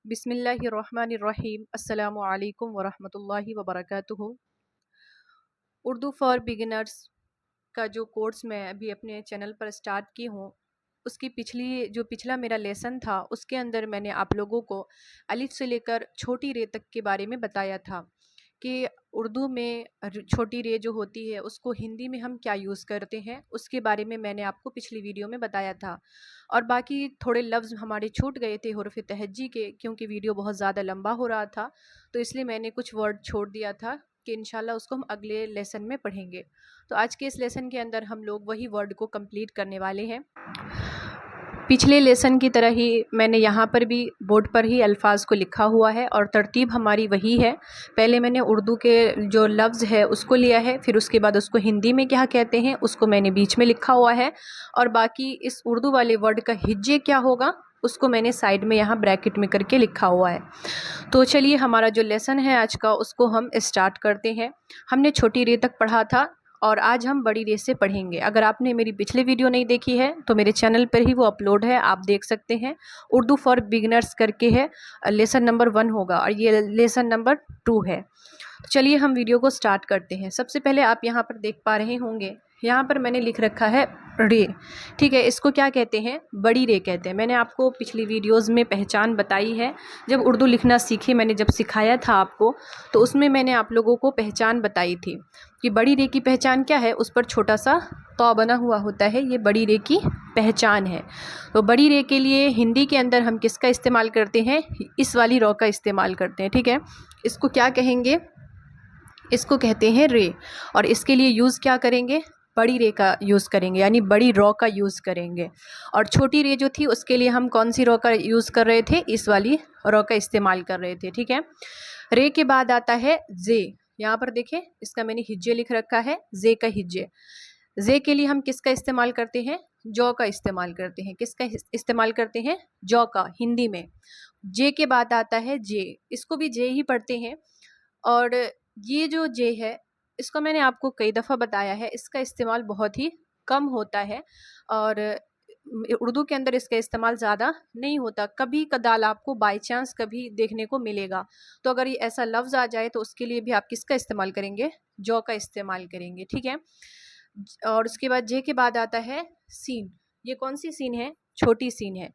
बिस्मिल्लाहिर्रहमानिर्रहीम अस्सलामु अलैकुम वरहमतुल्लाहि वबरकातुहू। उर्दू फॉर बिगिनर्स का जो कोर्स मैं अभी अपने चैनल पर स्टार्ट की हूँ, उसकी पिछला मेरा लेसन था, उसके अंदर मैंने आप लोगों को अलिफ से लेकर छोटी रे तक के बारे में बताया था कि उर्दू में छोटी रे जो होती है उसको हिंदी में हम क्या यूज़ करते हैं, उसके बारे में मैंने आपको पिछली वीडियो में बताया था। और बाकी थोड़े लफ्ज़ हमारे छूट गए थे हुर्फ़ तहज्जी के, क्योंकि वीडियो बहुत ज़्यादा लंबा हो रहा था, तो इसलिए मैंने कुछ वर्ड छोड़ दिया था कि इंशाल्लाह उसको हम अगले लेसन में पढ़ेंगे। तो आज के इस लेसन के अंदर हम लोग वही वर्ड को कंप्लीट करने वाले हैं। पिछले लेसन की तरह ही मैंने यहाँ पर भी बोर्ड पर ही अल्फाज को लिखा हुआ है और तरतीब हमारी वही है। पहले मैंने उर्दू के जो लफ्ज़ है उसको लिया है, फिर उसके बाद उसको हिंदी में क्या कहते हैं उसको मैंने बीच में लिखा हुआ है, और बाकी इस उर्दू वाले वर्ड का हिज्जे क्या होगा उसको मैंने साइड में यहाँ ब्रैकेट में करके लिखा हुआ है। तो चलिए हमारा जो लेसन है आज का उसको हम स्टार्ट करते हैं। हमने छोटी रे तक पढ़ा था और आज हम बड़ी रे से पढ़ेंगे। अगर आपने मेरी पिछले वीडियो नहीं देखी है तो मेरे चैनल पर ही वो अपलोड है, आप देख सकते हैं। उर्दू फॉर बिगिनर्स करके है, लेसन नंबर 1 होगा और ये लेसन नंबर 2 है। तो चलिए हम वीडियो को स्टार्ट करते हैं। सबसे पहले आप यहाँ पर देख पा रहे होंगे, यहाँ पर मैंने लिख रखा है रे। ठीक है, इसको क्या कहते हैं? बड़ी रे कहते हैं। मैंने आपको पिछली वीडियोज़ में पहचान बताई है, जब उर्दू लिखना सीखे मैंने जब सिखाया था आपको, तो उसमें मैंने आप लोगों को पहचान बताई थी कि बड़ी रे की पहचान क्या है। उस पर छोटा सा तौ बना हुआ होता है, ये बड़ी रे की पहचान है। तो बड़ी रे के लिए हिंदी के अंदर हम किसका इस्तेमाल करते हैं? इस वाली रॉ का इस्तेमाल करते हैं। ठीक है, इसको क्या कहेंगे? इसको कहते हैं रे। और इसके लिए यूज़ क्या करेंगे? बड़ी रे का यूज़ करेंगे, यानी बड़ी रॉ का यूज़ करेंगे। और छोटी रे जो थी उसके लिए हम कौन सी रॉ का यूज़ कर रहे थे? इस वाली रॉ का इस्तेमाल कर रहे थे। ठीक है, रे के बाद आता है जे। यहाँ पर देखें, इसका मैंने हिज्जे लिख रखा है, जे का हिज्जे। जे के लिए हम किसका इस्तेमाल करते हैं? जौ का इस्तेमाल करते हैं। किसका इस्तेमाल करते हैं? जौ का, हिंदी में। जे के बाद आता है जे, इसको भी जे ही पढ़ते हैं। और ये जो जे है इसको मैंने आपको कई दफ़ा बताया है, इसका इस्तेमाल बहुत ही कम होता है और उर्दू के अंदर इसका इस्तेमाल ज़्यादा नहीं होता। कभी कदाल आपको बाय चांस कभी देखने को मिलेगा। तो अगर ये ऐसा लफ्ज़ आ जाए तो उसके लिए भी आप किसका इस्तेमाल करेंगे? जौ का इस्तेमाल करेंगे। ठीक है, और उसके बाद जे के बाद आता है सीन। ये कौन सी सीन है? छोटी सीन है।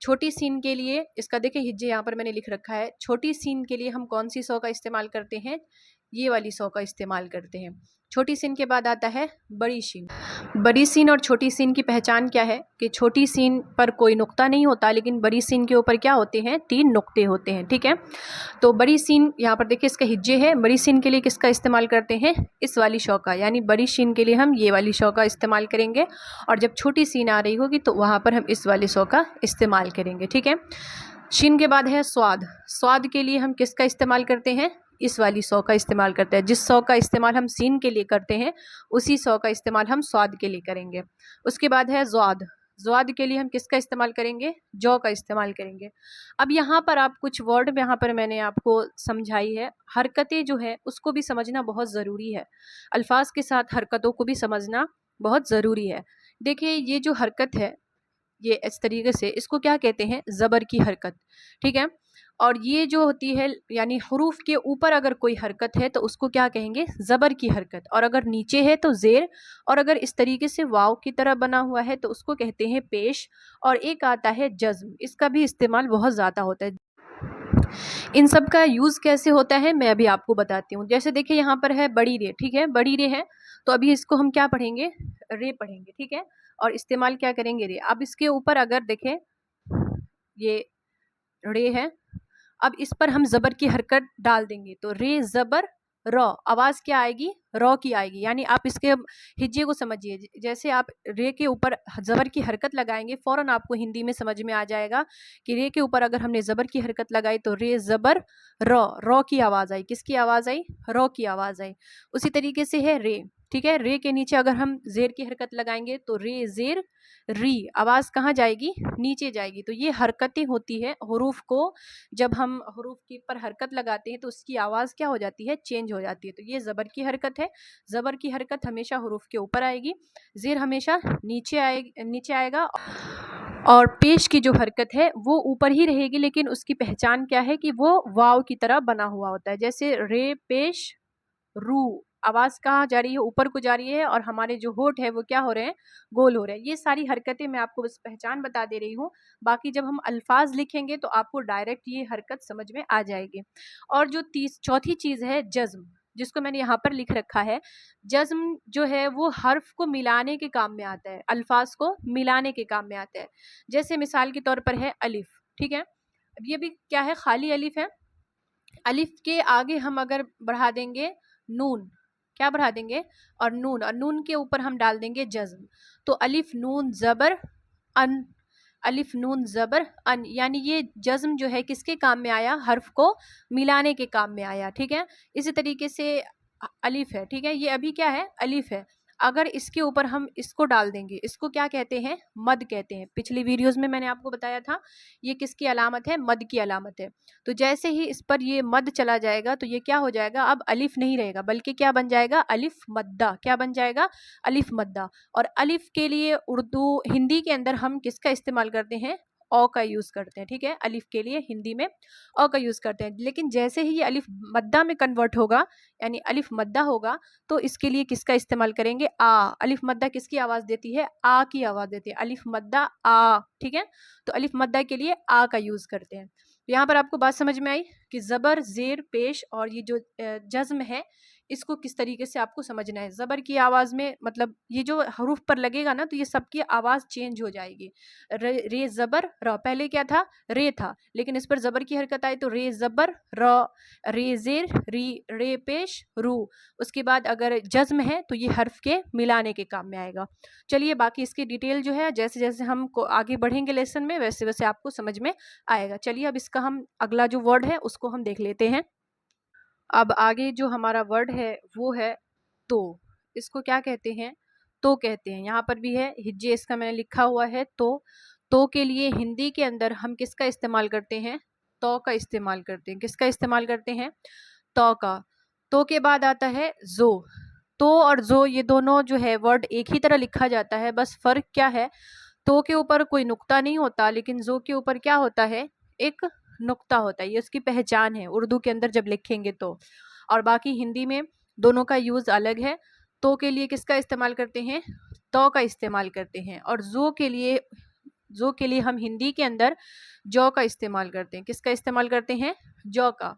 छोटी सीन के लिए इसका देखिए हिज्जे यहाँ पर मैंने लिख रखा है। छोटी सीन के लिए हम कौन सी सौ का इस्तेमाल करते हैं? ये वाली सौ का इस्तेमाल करते हैं। छोटी सीन के बाद आता है बड़ी सीन। बड़ी सीन और छोटी सीन की पहचान क्या है कि छोटी सीन पर कोई नुक्ता नहीं होता, लेकिन बड़ी सीन के ऊपर क्या होते हैं? 3 नुक्ते होते हैं। ठीक है, तो बड़ी सीन यहाँ पर देखिए इसका हिज्जे है। बड़ी सीन के लिए किसका इस्तेमाल करते हैं? इस वाली शौ का, यानी बड़ी सीन के लिए हम ये वाली शौ का इस्तेमाल करेंगे, और जब छोटी सीन आ रही होगी तो वहाँ पर हम इस वाली शौ का इस्तेमाल करेंगे। ठीक है, शीन के बाद है स्वाद। स्वाद के लिए हम किसका इस्तेमाल करते हैं? इस वाली सौ का इस्तेमाल करते हैं। जिस सौ का इस्तेमाल हम सीन के लिए करते हैं उसी सौ का इस्तेमाल हम स्वाद के लिए करेंगे। उसके बाद है ज़्वाद। ज़्वाद के लिए हम किसका इस्तेमाल करेंगे? जौ का इस्तेमाल करेंगे। अब यहाँ पर आप कुछ वर्ड यहाँ पर मैंने आपको समझाई है। हरकतें जो है उसको भी समझना बहुत ज़रूरी है। अल्फाज के साथ हरकतों को भी समझना बहुत ज़रूरी है। देखिए ये जो हरकत है, ये इस तरीके से, इसको क्या कहते हैं? ज़बर की हरकत। ठीक है, और ये जो होती है यानी हरूफ के ऊपर अगर कोई हरकत है तो उसको क्या कहेंगे? ज़बर की हरकत। और अगर नीचे है तो ज़ेर, और अगर इस तरीके से वाव की तरह बना हुआ है तो उसको कहते हैं पेश। और एक आता है जज़्म, इसका भी इस्तेमाल बहुत ज़्यादा होता है। इन सब का यूज़ कैसे होता है मैं अभी आपको बताती हूँ। जैसे देखिए यहाँ पर है बड़ी रे। ठीक है, बड़ी रे है तो अभी इसको हम क्या पढ़ेंगे? रे पढ़ेंगे। ठीक है, और इस्तेमाल क्या करेंगे? रे। अब इसके ऊपर अगर देखें ये रे है, अब इस पर हम ज़बर की हरकत डाल देंगे तो रे ज़बर रॉ, आवाज़ क्या आएगी? रॉ की आएगी। यानी आप इसके हिज्जे को समझिए, जैसे आप रे के ऊपर ज़बर की हरकत लगाएंगे फ़ौरन आपको हिंदी में समझ में आ जाएगा कि रे के ऊपर अगर हमने ज़बर की हरकत लगाई तो रे ज़बर रॉ, रॉ की आवाज़ आई। किसकी आवाज़ आई? रॉ की आवाज़ आई। उसी तरीके से है रे। ठीक है। रे के नीचे अगर हम जेर की हरकत लगाएंगे तो रे जेर री, आवाज़ कहाँ जाएगी, नीचे जाएगी। तो ये हरकतें होती है हरूफ को, जब हम हरूफ के ऊपर हरकत लगाते हैं तो उसकी आवाज़ क्या हो जाती है, चेंज हो जाती है। तो ये ज़बर की हरकत है। ज़बर की हरकत हमेशा हरूफ के ऊपर आएगी, जेर हमेशा नीचे आएगा। और पेश की जो हरकत है वो ऊपर ही रहेगी, लेकिन उसकी पहचान क्या है कि वो वाव की तरह बना हुआ होता है। जैसे रे पेश रू, आवाज कहाँ जा रही है, ऊपर को जा रही है, और हमारे जो होठ है वो क्या हो रहे हैं, गोल हो रहे हैं। ये सारी हरकतें मैं आपको बस पहचान बता दे रही हूँ। बाकी जब हम अल्फाज लिखेंगे तो आपको डायरेक्ट ये हरकत समझ में आ जाएगी। और जो चौथी चीज है जज्म, जिसको मैंने यहाँ पर लिख रखा है। जज्म जो है वो हर्फ को मिलाने के काम में आता है, अल्फाज को मिलाने के काम में आता है। जैसे मिसाल के तौर पर है अलिफ, ठीक है। अब ये भी क्या है, खाली अलिफ है। अलिफ के आगे हम अगर बढ़ा देंगे नून, क्या बढ़ा देंगे, और नून के ऊपर हम डाल देंगे जज्म। तो अलिफ नून जबर अन, अलिफ नून जबर अन, यानी ये जज्म जो है किसके काम में आया, हर्फ को मिलाने के काम में आया। ठीक है। इसी तरीके से अलिफ है, ठीक है, ये अभी क्या है, अलिफ है। अगर इसके ऊपर हम इसको डाल देंगे, इसको क्या कहते हैं, मद कहते हैं। पिछली वीडियोस में मैंने आपको बताया था ये किसकी अलामत है, मद की अलामत है। तो जैसे ही इस पर ये मद चला जाएगा तो ये क्या हो जाएगा, अब अलिफ नहीं रहेगा बल्कि क्या बन जाएगा, अलिफ मद्दा। क्या बन जाएगा, अलिफ मद्दा। और अलिफ के लिए उर्दू हिंदी के अंदर हम किसका इस्तेमाल करते हैं, औ का यूज़ करते हैं। ठीक है, अलिफ के लिए हिंदी में औ का यूज़ करते हैं। लेकिन जैसे ही ये अलिफ मद्दा में कन्वर्ट होगा, यानी अलिफ मद्दा होगा, तो इसके लिए किसका इस्तेमाल करेंगे, आ। अलिफ मद्दा किसकी आवाज़ देती है, आ की आवाज़ देती है, अलिफ मद्दा आ। ठीक है, तो अलिफ मद्दा के लिए आ का यूज़ करते हैं। यहाँ पर आपको बात समझ में आई कि ज़बर ज़ेर पेश और ये जो जज्म है इसको किस तरीके से आपको समझना है। ज़बर की आवाज़ में मतलब ये जो हरूफ पर लगेगा ना तो ये सबकी आवाज़ चेंज हो जाएगी। रे ज़बर र, पहले क्या था, रे था, लेकिन इस पर ज़बर की हरकत आई तो रे ज़बर र, रे ज़ेर री, रे पेश रू। उसके बाद अगर जज्म है तो ये हर्फ के मिलाने के काम में आएगा। चलिए बाकी इसकी डिटेल जो है जैसे जैसे हम आगे बढ़ेंगे लेसन में वैसे वैसे आपको समझ में आएगा। चलिए अब इसका हम अगला जो वर्ड है उसको हम देख लेते हैं। अब आगे जो हमारा वर्ड है वो है तो। इसको क्या कहते हैं, तो कहते हैं। यहाँ पर भी है हिज्जे, इसका मैंने लिखा हुआ है तो के लिए हिंदी के अंदर हम किसका इस्तेमाल करते हैं, तो का इस्तेमाल करते हैं। किसका इस्तेमाल करते हैं, तो का। तो के बाद आता है जो। तो और जो ये दोनों जो है वर्ड एक ही तरह लिखा जाता है, बस फ़र्क क्या है, तो के ऊपर कोई नुक्ता नहीं होता, लेकिन जो के ऊपर क्या होता है, एक नुक्ता होता है। ये उसकी पहचान है उर्दू के अंदर जब लिखेंगे तो। और बाकी हिंदी में दोनों का यूज़ अलग है। तो के लिए किसका इस्तेमाल करते हैं, तो का इस्तेमाल करते हैं। और जो के लिए हम हिंदी के अंदर जौ का इस्तेमाल करते हैं। किसका इस्तेमाल करते हैं, जौ का।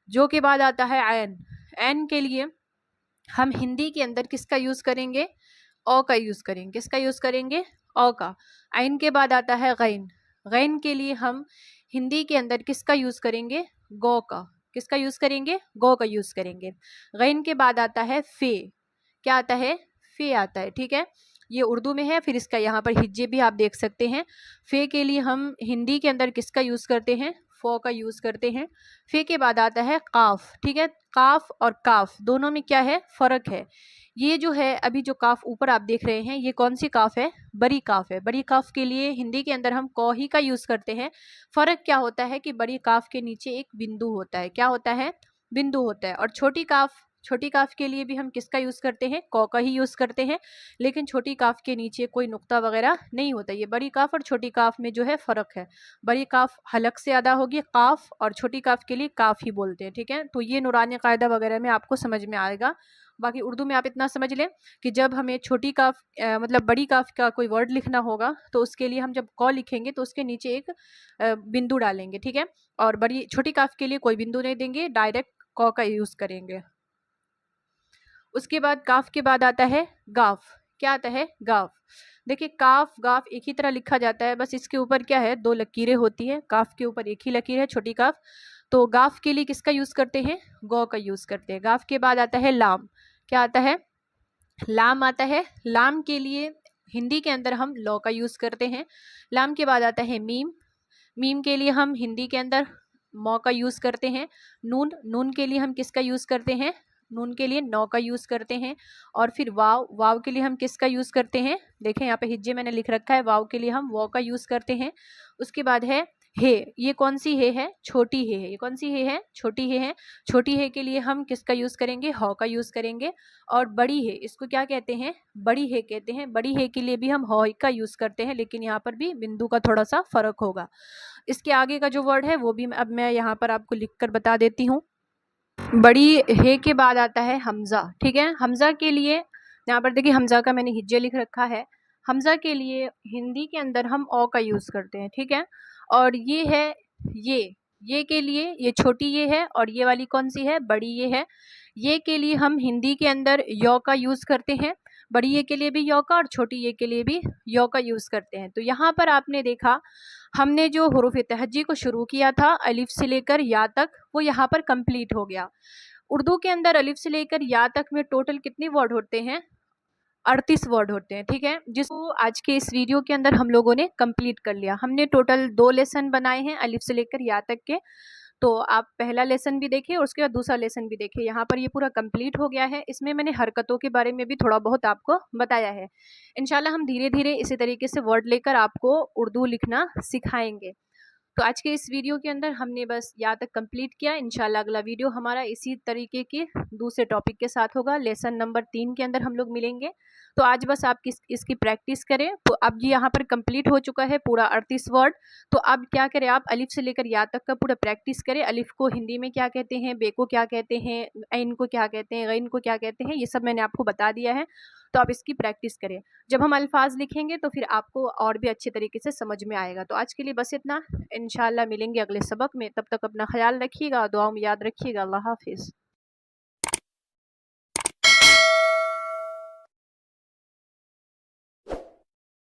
जो के बाद आता है ऐन। ऐन के लिए हम हिंदी के अंदर किसका यूज़ करेंगे, औ का यूज़ करेंगे। किसका यूज़ करेंगे, औ का। आइन के बाद आता है गैन। गैन के लिए हम हिंदी के अंदर किसका यूज़ करेंगे, गौ का। किसका यूज़ करेंगे, गौ का यूज़ करेंगे। गैन के बाद आता है फे। क्या आता है, फे आता है। ठीक है, ये उर्दू में है, फिर इसका यहाँ पर हिज्जे भी आप देख सकते हैं। फे के लिए हम हिंदी के अंदर किसका यूज़ करते हैं, फो का यूज़ करते हैं। फे के बाद आता है काफ। ठीक है, काफ और काफ दोनों में क्या है, फ़र्क है। ये जो है अभी जो काफ ऊपर आप देख रहे हैं ये कौन सी काफ है, बड़ी काफ है। बड़ी काफ के लिए हिंदी के अंदर हम कौ ही का यूज़ करते हैं। फ़र्क क्या होता है कि बड़ी काफ के नीचे एक बिंदु होता है। क्या होता है, बिंदु होता है। और छोटी काफ के लिए भी हम किसका यूज़ करते हैं, कौ का ही यूज़ करते हैं, लेकिन छोटी काफ के नीचे कोई नुक्ता वगैरह नहीं होता। ये बड़ी काफ और छोटी काफ में जो है फ़र्क है। बड़ी काफ हलक से अदा होगी काफ, और छोटी काफ के लिए काफ ही बोलते हैं। ठीक है, तो ये नूरानी कायदा वगैरह में आपको समझ में आएगा। बाकी उर्दू में आप इतना समझ लें कि जब हमें छोटी काफ मतलब बड़ी काफ का कोई वर्ड लिखना होगा तो उसके लिए हम जब कौ लिखेंगे तो उसके नीचे एक बिंदु डालेंगे। ठीक है, और छोटी काफ के लिए कोई बिंदु नहीं देंगे, डायरेक्ट कौ का यूज़ करेंगे। उसके बाद काफ के बाद आता है गाफ। क्या आता है, गाफ। देखिए काफ गाफ एक ही तरह लिखा जाता है, बस इसके ऊपर क्या है, दो लकीरें होती है। काफ के ऊपर एक ही लकीर है, छोटी काफ। तो गाफ के लिए किसका यूज़ करते हैं, गौ का यूज़ करते हैं। गाफ के बाद आता है लाम। क्या आता है, लाम आता है। लाम के लिए हिंदी के अंदर हम लौ का यूज़ करते हैं। लाम के बाद आता है मीम। मीम के लिए हम हिंदी के अंदर मौ का यूज़ करते हैं। नून। नून के लिए हम किसका यूज़ करते हैं, नून के लिए नौ का यूज़ करते हैं। और फिर वाव, वाव के लिए हम किसका यूज़ करते हैं, देखें यहाँ पे हिज्जे मैंने लिख रखा है, वाव के लिए हम वॉ का यूज़ करते हैं। उसके बाद है हे, ये कौन सी हे है, छोटी हे है। ये कौन सी हे है, छोटी हे है। छोटी हे के लिए हम किसका यूज़ करेंगे, हौ का यूज़ करेंगे। और बड़ी हे, इसको क्या कहते हैं, बड़ी हे कहते हैं। बड़ी हे के लिए भी हम हौ का यूज़ करते हैं, लेकिन यहाँ पर भी बिंदु का थोड़ा सा फर्क होगा। इसके आगे का जो वर्ड है वो भी अब मैं यहाँ पर आपको लिख कर बता देती हूँ। बड़ी हे के बाद आता है हमजा, ठीक है। हमजा के लिए यहाँ पर देखिए, हमजा का मैंने हिज्जे लिख रखा है। हमजा के लिए हिंदी के अंदर हम औ का यूज़ करते हैं, ठीक है। और ये है ये के लिए ये छोटी ये है, और ये वाली कौन सी है, बड़ी ये है। ये के लिए हम हिंदी के अंदर यौ का यूज़ करते हैं। बड़ी ये के लिए भी यौ का और छोटी ये के लिए भी यौ का यूज़ करते हैं। तो यहाँ पर आपने देखा, हमने जो हुरूफ तहज्जी को शुरू किया था अलिफ से लेकर या तक, वो यहाँ पर कंप्लीट हो गया। उर्दू के अंदर अलिफ से लेकर या तक में टोटल कितने वर्ड होते हैं, 38 वर्ड होते हैं, ठीक है। जिसको आज के इस वीडियो के अंदर हम लोगों ने कंप्लीट कर लिया। हमने टोटल 2 लेसन बनाए हैं अलिफ से लेकर या तक के। तो आप पहला लेसन भी देखिए और उसके बाद दूसरा लेसन भी देखिए। यहाँ पर ये पूरा कंप्लीट हो गया है। इसमें मैंने हरकतों के बारे में भी थोड़ा बहुत आपको बताया है। इंशाल्लाह हम धीरे धीरे इसी तरीके से वर्ड लेकर आपको उर्दू लिखना सिखाएंगे। तो आज के इस वीडियो के अंदर हमने बस यहाँ तक कंप्लीट किया। इंशाल्लाह अगला वीडियो हमारा इसी तरीके के दूसरे टॉपिक के साथ होगा। लेसन नंबर 3 के अंदर हम लोग मिलेंगे। तो आज बस आप इसकी प्रैक्टिस करें। तो अब ये यहाँ पर कंप्लीट हो चुका है पूरा 38 वर्ड। तो अब क्या करें, आप अलिफ से लेकर या तक का पूरा प्रैक्टिस करें। अलिफ को हिंदी में क्या कहते हैं, बे को क्या कहते हैं, ऐन को क्या कहते हैं, गैन को क्या कहते हैं, ये सब मैंने आपको बता दिया है। तो आप इसकी प्रैक्टिस करें। जब हम अल्फाज लिखेंगे तो फिर आपको और भी अच्छे तरीके से समझ में आएगा। तो आज के लिए बस इतना। इंशाल्लाह मिलेंगे अगले सबक में। तब तक अपना ख्याल रखिएगा, दुआओं में याद रखिएगा। अल्लाह हाफिज़।